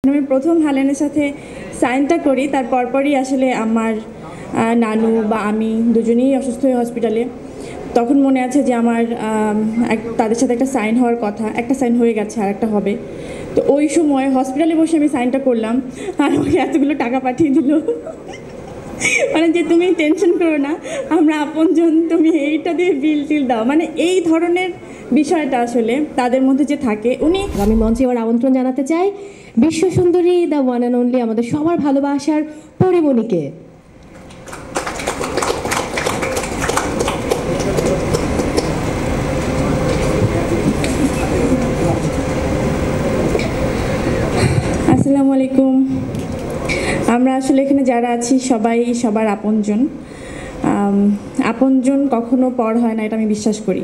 আমি প্রথম হালেনের সাথে সাইনটা করি, তার পরপরই আসলে আমার নানু বা আমি দুজনেই অসুস্থ হয়ে হসপিটালে। তখন মনে আছে যে আমার তাদের সাথে একটা সাইন হওয়ার কথা, একটা সাইন হয়ে গেছে আর একটা হবে। তো ওই সময় হসপিটালে বসে আমি সাইনটা করলাম আর আমাকে এতগুলো টাকা পাঠিয়ে দিল, মানে যে তুমি টেনশন করো না, আমরা আপনজন, তুমি এইটা দিয়ে বিল টিল দাও, মানে এই ধরনের বিষয়টা আসলে তাদের মধ্যে যে থাকে। আমি মঞ্চে এবার আমন্ত্রণ জানাতে চাই বিশ্ব সুন্দরী দ্য ওয়ান অ্যান্ড অনলি আমাদের সবার ভালোবাসার পরিমণিকে। আসসালামু আলাইকুম। আমরা আসলে এখানে যারা আছি সবাই সবার আপনজন। আপনজন কখনো পর হয় না, এটা আমি বিশ্বাস করি,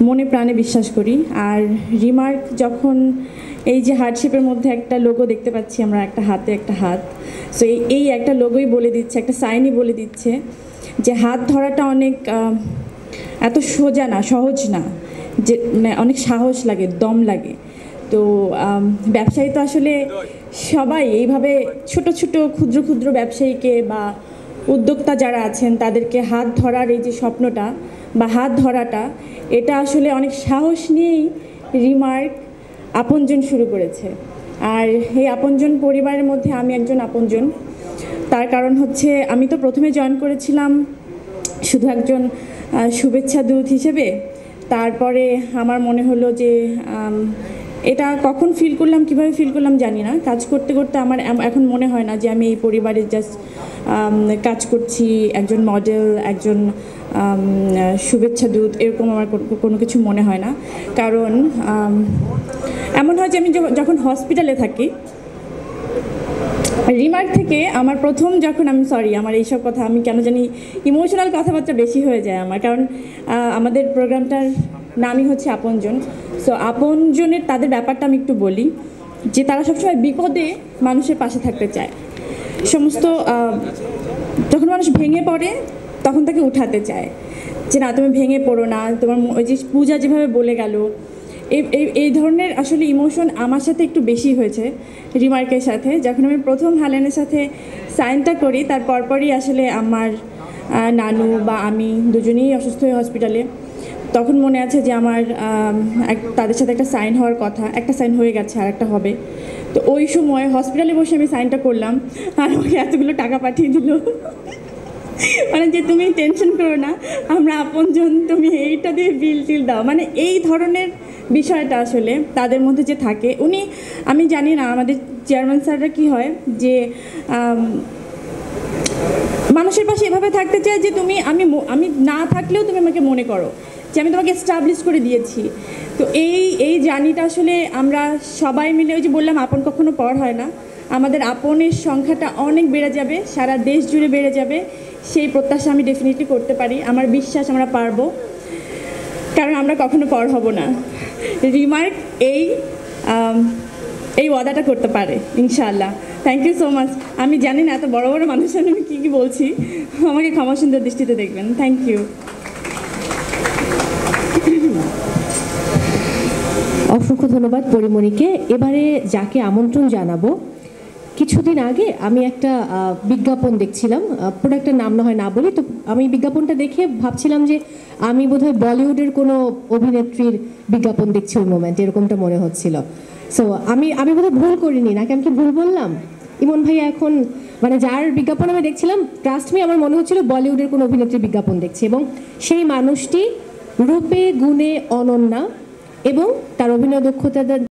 মনে প্রাণে বিশ্বাস করি। আর রিমার্ক যখন এই যে হার্টশেপের মধ্যে একটা লোগো দেখতে পাচ্ছি আমরা, একটা হাতে একটা হাত, সো এই একটা লোগোই বলে দিচ্ছে, একটা সাইনই বলে দিচ্ছে যে হাত ধরাটা অনেক এত সোজা না, সহজ না, যে অনেক সাহস লাগে, দম লাগে। তো ব্যবসায়ী তো আসলে সবাই এইভাবে ছোট ছোট ক্ষুদ্র ক্ষুদ্র ব্যবসায়ীকে বা উদ্যোক্তা যারা আছেন তাদেরকে হাত ধরার এই যে স্বপ্নটা বা হাত ধরাটা, এটা আসলে অনেক সাহস নিয়েই রিমার্ক আপনজন শুরু করেছে। আর এই আপনজন পরিবারের মধ্যে আমি একজন আপনজন। তার কারণ হচ্ছে আমি তো প্রথমে জয়েন করেছিলাম শুধু একজন শুভেচ্ছা দূত হিসেবে। তারপরে আমার মনে হলো যে এটা কখন ফিল করলাম, কিভাবে ফিল করলাম জানি না, কাজ করতে করতে আমার এখন মনে হয় না যে আমি এই পরিবারে জাস্ট কাজ করছি, একজন মডেল, একজন শুভেচ্ছা দূত, এরকম আমার কোনো কিছু মনে হয় না। কারণ এমন হয় যে আমি যখন হসপিটালে থাকি, রিমার্ক থেকে আমার প্রথম যখন আমার এইসব কথা, আমি কেন জানি ইমোশনাল কথাবার্তা বেশি হয়ে যায় আমার, কারণ আমাদের প্রোগ্রামটার নামই হচ্ছে আপনজন। সো আপনজনের তাদের ব্যাপারটা আমি একটু বলি, যে তারা সবসময় বিপদে মানুষের পাশে থাকতে চায়। সমস্ত যখন মানুষ ভেঙে পড়ে তখন তাকে উঠাতে চায়, যে না তুমি ভেঙে পড়ো না, তোমার ওই যে পূজা যেভাবে বলে গেল, এই ধরনের আসলে ইমোশন আমার সাথে একটু বেশি হয়েছে রিমার্কের সাথে। যখন আমি প্রথম হালেনের সাথে সাইনটা করি, তার পরপরই আসলে আমার নানু বা আমি দুজনেই অসুস্থ হয়ে হসপিটালে। তখন মনে আছে যে আমার তাদের সাথে একটা সাইন হওয়ার কথা, একটা সাইন হয়ে গেছে আর একটা হবে। তো ওই সময় হসপিটালে বসে আমি সাইনটা করলাম আর আমাকে এতগুলো টাকা পাঠিয়ে দিল, মানে যে তুমি টেনশন করো না, আমরা আপনজন, তুমি এইটা দিয়ে বিল টিল দাও, মানে এই ধরনের বিষয়টা আসলে তাদের মধ্যে যে থাকে। আমি জানি না আমাদের চেয়ারম্যান স্যাররা কী হয়, যে মানুষের পাশে এভাবে থাকতে চায় যে আমি না থাকলেও তুমি আমাকে মনে করো, যে আমি তোমাকে এস্টাবলিশ করে দিয়েছি। তো এই জার্নিটা আসলে আমরা সবাই মিলে, ওই যে বললাম আপন কখনো পর হয় না, আমাদের আপনের সংখ্যাটা অনেক বেড়ে যাবে, সারা দেশ জুড়ে বেড়ে যাবে, সেই প্রত্যাশা আমি ডেফিনেটলি করতে পারি। আমার বিশ্বাস আমরা পারবো, কারণ আমরা কখনো পর হব না। রিমার্ক এই ওয়াদাটা করতে পারে ইনশাআল্লাহ। Thank you so much. আমি জানি না এত বড় বড় মানুষের আমি কী বলছি, আমাকে ক্ষমা সুন্দর দৃষ্টিতে দেখবেন। Thank you. অসংখ্য ধন্যবাদ পরিমণিকে। এবারে যাকে আমন্ত্রণ জানাবো, কিছুদিন আগে আমি একটা বিজ্ঞাপন দেখছিলাম, প্রোডাক্টের নাম না হয় না বলি, তো আমি বিজ্ঞাপনটা দেখে ভাবছিলাম যে আমি বোধহয় বলিউডের কোনো অভিনেত্রীর বিজ্ঞাপন দেখছি ওই মোমেন্টে, এরকমটা মনে হচ্ছিল। সো আমি বোধহয় ভুল করিনি, নাকি আমি কি ভুল বললাম? ইমন ভাইয়া এখন মানে যার বিজ্ঞাপন আমি দেখছিলাম, ট্রাস্ট মি, আমার মনে হচ্ছিল বলিউডের কোনো অভিনেত্রীর বিজ্ঞাপন দেখছি, এবং সেই মানুষটি রূপে গুণে অনন্যা এবং তার অভিনয় দক্ষতা